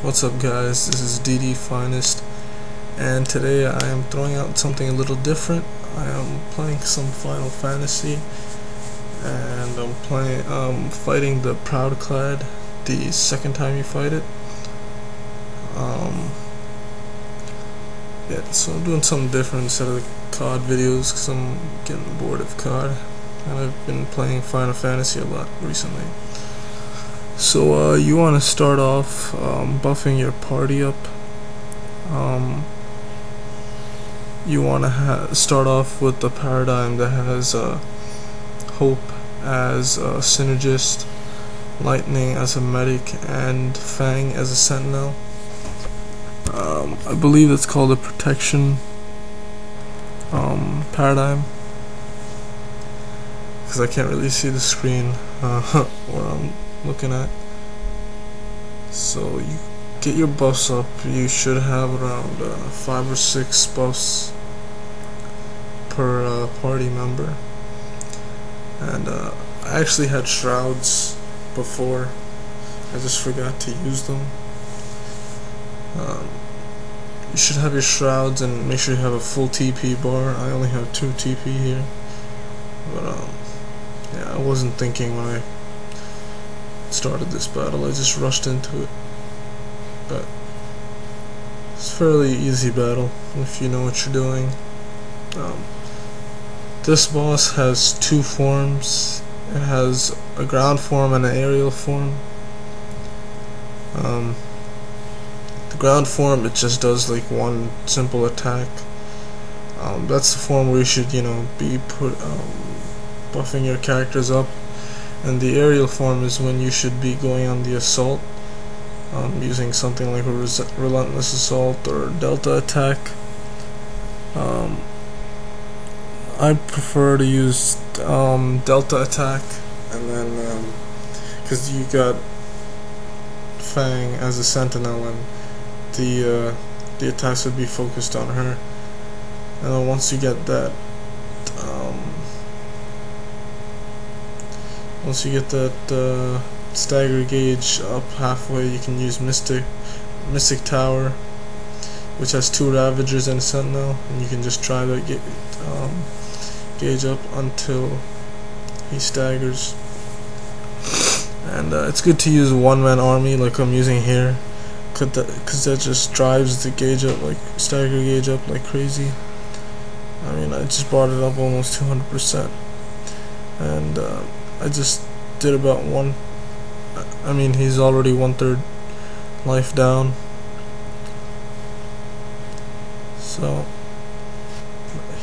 What's up, guys? This is DD Finest, and today I am throwing out something a little different. I am playing some Final Fantasy, and fighting the ProudClad the second time you fight it. Yeah, so I'm doing something different instead of the COD videos because I'm getting bored of COD, and I've been playing Final Fantasy a lot recently. So you want to start off buffing your party up. You want to start off with the paradigm that has Hope as a synergist, Lightning as a medic, and Fang as a sentinel. I believe it's called a protection paradigm, because I can't really see the screen where I'm looking at. So you get your buffs up. You should have around 5 or 6 buffs per party member, and I actually had shrouds before. I just forgot to use them. You should have your shrouds, and make sure you have a full TP bar. I only have 2 TP here, but yeah, I wasn't thinking when I started this battle. I just rushed into it, but it's a fairly easy battle if you know what you're doing. This boss has 2 forms. It has a ground form and an aerial form. The ground form, it just does like one simple attack. That's the form where you should, be buffing your characters up. And the aerial form is when you should be going on the assault, using something like a relentless assault or delta attack. I prefer to use delta attack, and then because you got Fang as a sentinel, and the attacks would be focused on her. And then once you get that stagger gauge up halfway, you can use Mystic Tower, which has 2 Ravagers and a Sentinel, and you can just try to get gauge up until he staggers. And it's good to use a one-man army like I'm using here, because that just drives the gauge up, like stagger gauge up like crazy. I mean, I just brought it up almost 200%, and I just did about he's already 1/3 life down. So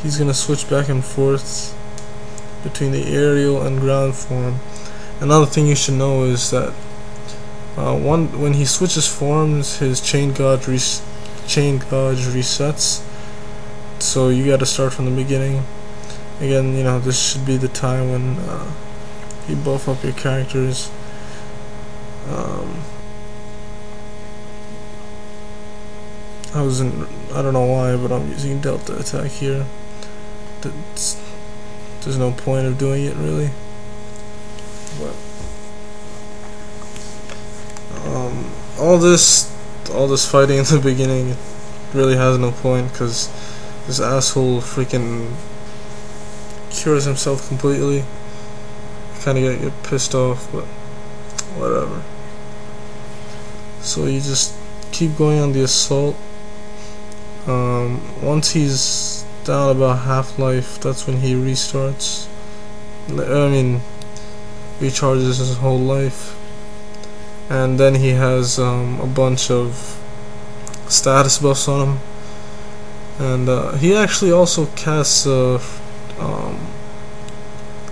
he's gonna switch back and forth between the aerial and ground form. Another thing you should know is that when he switches forms, his chain gauge resets. So you got to start from the beginning. Again, this should be the time when you buff up your characters. I don't know why, but I'm using delta attack here. There's no point of doing it really. But all this fighting in the beginning really has no point, because this asshole freaking cures himself completely. Kinda get pissed off, but whatever. So you just keep going on the assault. Once he's down about half-life, that's when he restarts. Recharges his whole life. And then he has a bunch of status buffs on him. And he actually also casts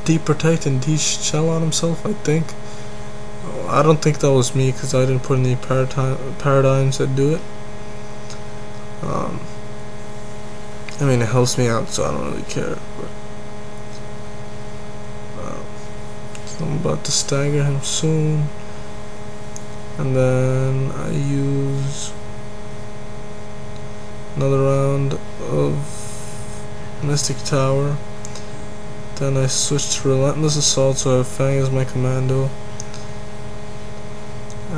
Deep Protect and De-Shell on himself, I think. I don't think that was me, because I didn't put any paradigms that do it. It helps me out, so I don't really care. But so I'm about to stagger him soon, and then I use another round of Mystic Tower. Then I switch to Relentless Assault, so I have Fang as my commando.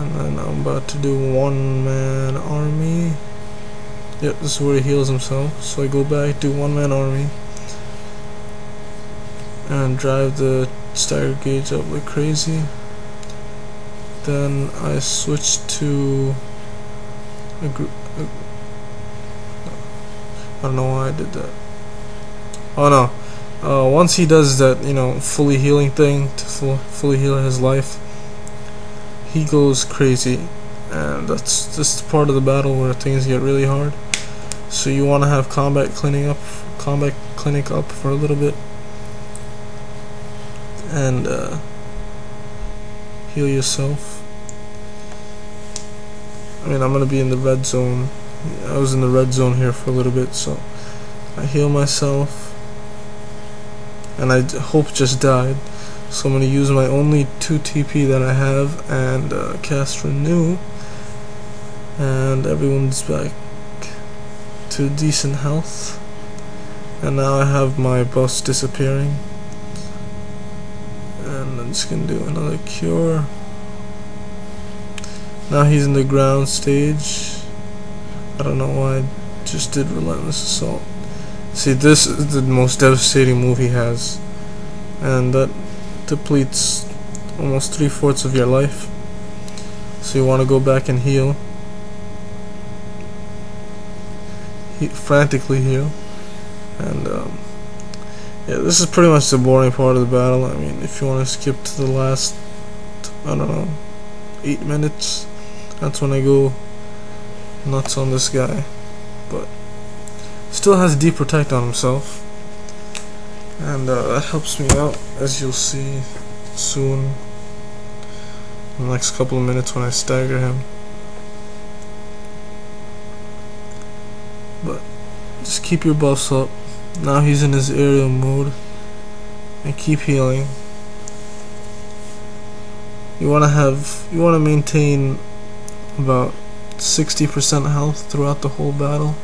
And then I'm about to do one-man army. Yep, this is where he heals himself. So I go back, do one-man army, and drive the stagger gauge up like crazy. Then I switch to a group. I don't know why I did that. Oh no. Once he does that, fully healing thing to fully heal his life, he goes crazy, and that's just part of the battle where things get really hard. So you want to have combat clinic up for a little bit, and heal yourself. I mean, I'm gonna be in the red zone. I was in the red zone here for a little bit, so I heal myself, and Hope just died. So I'm going to use my only 2 TP that I have and cast Renew, and everyone's back to decent health. And now I have my buffs disappearing, and I'm just going to do another cure. Now he's in the ground stage. I don't know why I just did Relentless Assault. See, this is the most devastating move he has, and that depletes almost 3/4 of your life. So you want to go back and heal. Frantically heal. And yeah, this is pretty much the boring part of the battle. I mean, if you want to skip to the last, I don't know, 8 minutes, that's when I go nuts on this guy. But still has deep protect on himself, and that helps me out, as you'll see soon in the next couple of minutes when I stagger him. But just keep your buffs up. Now he's in his aerial mode, and keep healing. You want to maintain about 60% health throughout the whole battle.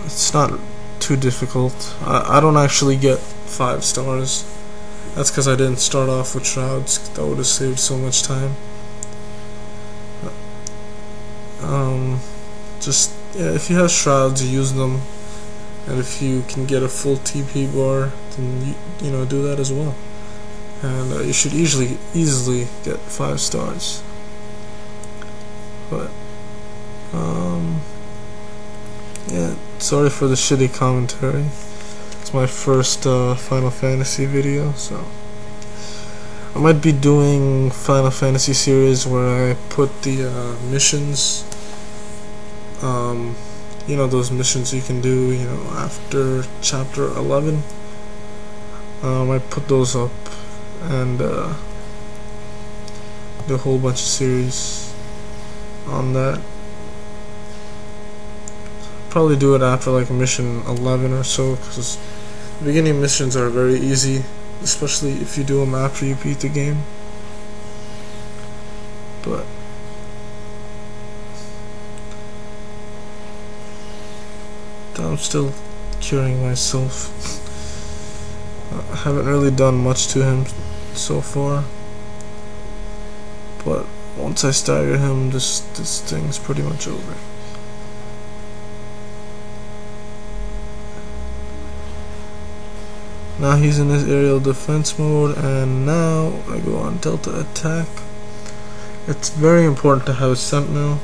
It's not too difficult. I don't actually get 5 stars. That's because I didn't start off with shrouds. That would have saved so much time. Just yeah, if you have shrouds, you use them, and if you can get a full TP bar, then you do that as well. And you should easily get 5 stars. But yeah, sorry for the shitty commentary. It's my first Final Fantasy video, so I might be doing Final Fantasy series where I put the missions, those missions you can do, after chapter 11. I put those up and do a whole bunch of series on that. Probably do it after like mission 11 or so, because the beginning missions are very easy, especially if you do them after you beat the game. But I'm still curing myself. I haven't really done much to him so far, but once I stagger him, this thing's pretty much over. Now he's in his aerial defense mode, and now I go on Delta attack. It's very important to have a sentinel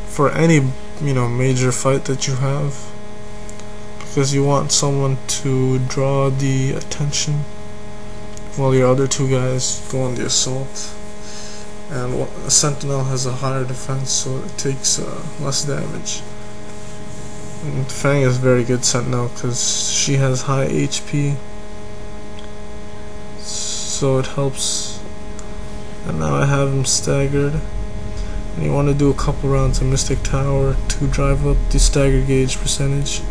for any major fight that you have, because you want someone to draw the attention while your other 2 guys go on the assault. And a sentinel has a higher defense, so it takes less damage. And Fang is very good sentinel because she has high HP, so it helps. And now I have him staggered, and you want to do a couple rounds of Mystic Tower to drive up the stagger gauge percentage.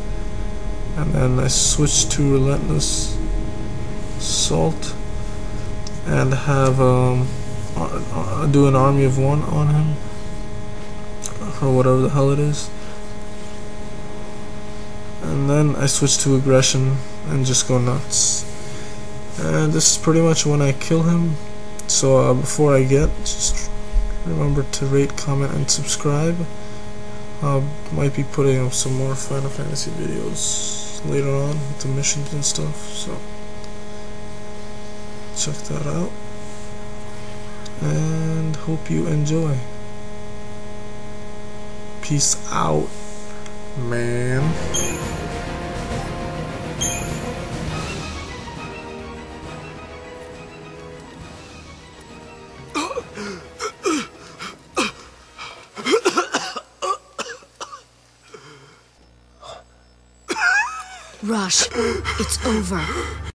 And then I switch to Relentless Assault and have do an army of 1 on him, or whatever the hell it is. And then I switch to aggression and just go nuts. And this is pretty much when I kill him. So before I get, just remember to rate, comment, and subscribe. Might be putting up some more Final Fantasy videos later on with the missions and stuff, so check that out. And hope you enjoy. Peace out, man. Rush, it's over.